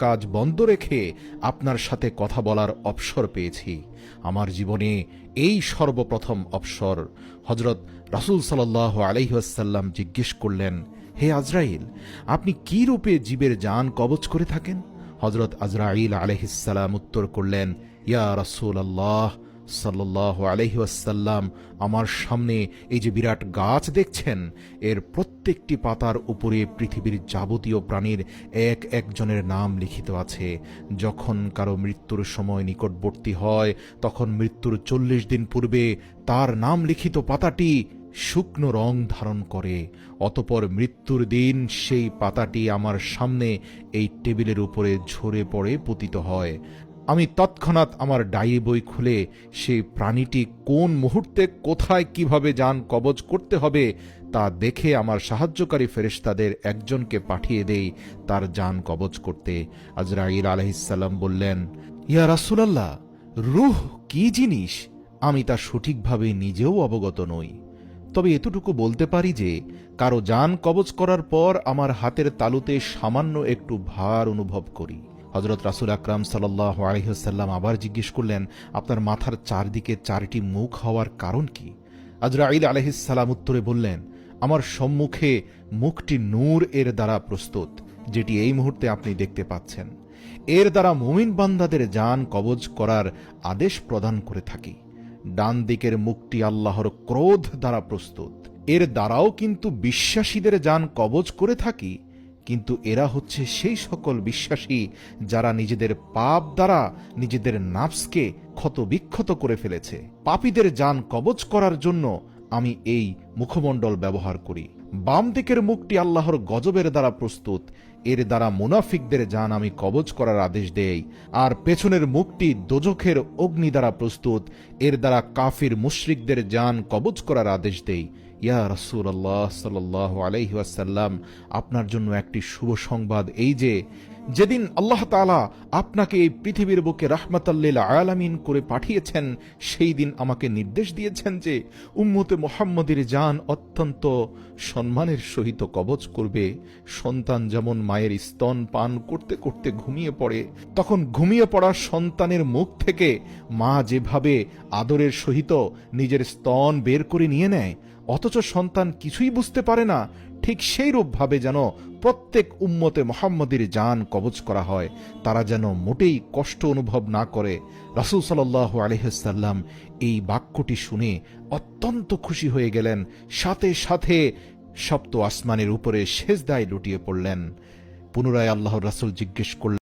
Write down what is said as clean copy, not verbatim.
কাজ বন্ধ রেখে আপনার সাথে কথা বলার অবসর পেয়েছি। আমার জীবনে এই সর্বপ্রথম অবসর। হযরত রাসূল সাল্লাল্লাহু আলাইহি ওয়াসাল্লাম জিজ্ঞেস করলেন, হে আজরাইল, আপনি কি রূপে জীবের জান কবজ করে থাকেন? হযরত আজরাইল আলাইহিস সালাম উত্তর করলেন, ইয়া রাসূলুল্লাহ সাল্লাল্লাহু আলাইহি ওয়াসাল্লাম, আমার সামনে এই যে বিরাট গাছ দেখছেন, এর প্রত্যেকটি পাতার উপরে পৃথিবীর যাবতীয় প্রাণীর এক একজনের নাম লিখিত আছে। যখন কারো মৃত্যুর সময় নিকটবর্তী হয়, তখন মৃত্যুর 40 দিন পূর্বে তার নাম লিখিত পাতাটি শুকনো রং ধারণ করে। অতঃপর মৃত্যুর দিন সেই পাতাটি আমার সামনে এই টেবিলের উপরে ঝরে পড়ে পতিত হয়। আমি তৎক্ষণাৎ আমার ডায়েরি বই খুলে সেই প্রাণীটি কোন মুহূর্তে কোথায় কিভাবে জান কবজ করতে হবে তা দেখে আমার সাহায্যকারী ফেরেশতাদের একজনকে পাঠিয়ে দেই তার জান কবজ করতে। আজরাইল আলাইহিস সালাম বললেন, ইয়া রাসূলুল্লাহ, রূহ কি জিনিস আমি তা সঠিকভাবে নিজেও অবগত নই। তবে এতটুকু বলতে পারি যে কারো জান কবজ করার পর আমার হাতের তালুতে সামান্য একটু ভার অনুভব করি। হযরত রাসূল আকরাম সাল্লাল্লাহু আলাইহি ওয়াসাল্লাম আবার জিজ্ঞেস করলেন, আপনার মাথার চারদিকে 4টি মুখ হওয়ার কারণ কি? আজরাইল আলাইহিস সালাম উত্তরে বললেন, আমার সম্মুখে মুখটি নূর এর দ্বারা প্রস্তুত, যেটি এই মুহূর্তে আপনি দেখতে পাচ্ছেন। এর দ্বারা মুমিন বান্দাদের জান কবজ করার আদেশ প্রদান করে থাকি। ডান দিকের মুখটি আল্লাহর ক্রোধ দ্বারা প্রস্তুত। এর দ্বারাও কিন্তু বিশ্বাসীদের জান কবজ করে থাকি, কিন্তু এরা হচ্ছে সেই সকল বিশ্বাসী যারা নিজেদের পাপ দ্বারা নিজেদের নাফসকে ক্ষতবিক্ষত করে ফেলেছে। পাপীদের জান কবজ করার জন্য আমি এই মুখমণ্ডল ব্যবহার করি। বাম দিকের মুখটি আল্লাহর গজবের দ্বারা প্রস্তুত। এর দ্বারা মুনাফিকদের জান আমি কবজ করার আদেশ দেই। আর পেছনের মুখটি দোজখের অগ্নি দ্বারা প্রস্তুত। এর দ্বারা কাফির মুশরিকদের জান কবজ করার আদেশ দেই। ইয়া রাসূলুল্লাহ সাল্লাল্লাহু আলাইহি ওয়াসাল্লাম, আপনার জন্য একটি শুভ সংবাদ এই যে, যেদিন আল্লাহ তাআলা আপনাকে এই পৃথিবীর বুকে রাহমাতাল লিল আলামিন করে পাঠিয়েছেন, সেই দিন আমাকে নির্দেশ দিয়েছেন যে উম্মতে মুহাম্মদের জান অত্যন্ত সম্মানের সহিত কবজ করবে। সন্তান যেমন মায়ের স্তন পান করতে করতে ঘুমিয়ে পড়ে, তখন ঘুমিয়ে পড়া সন্তানের মুখ থেকে মা যেভাবে আদরের সহিত নিজের স্তন বের করে নিয়ে নেয়, অথচ সন্তান কিছুই বুঝতে পারে না, ঠিক সেই রূপভাবে যেন প্রত্যেক উম্মতে মুহাম্মদের জান কবজ করা হয়, তারা যেন মোটেই কষ্ট অনুভব না করে। রাসূল সাল্লাল্লাহু আলাইহি ওয়াসাল্লাম এই বাক্যটি শুনে অত্যন্ত খুশি হয়ে গেলেন। সাথে সাথে সপ্ত আসমানের উপরে সেজদায় লুটিয়ে পড়লেন। পুনরায় আল্লাহর রাসূল জিজ্ঞেস করলেন,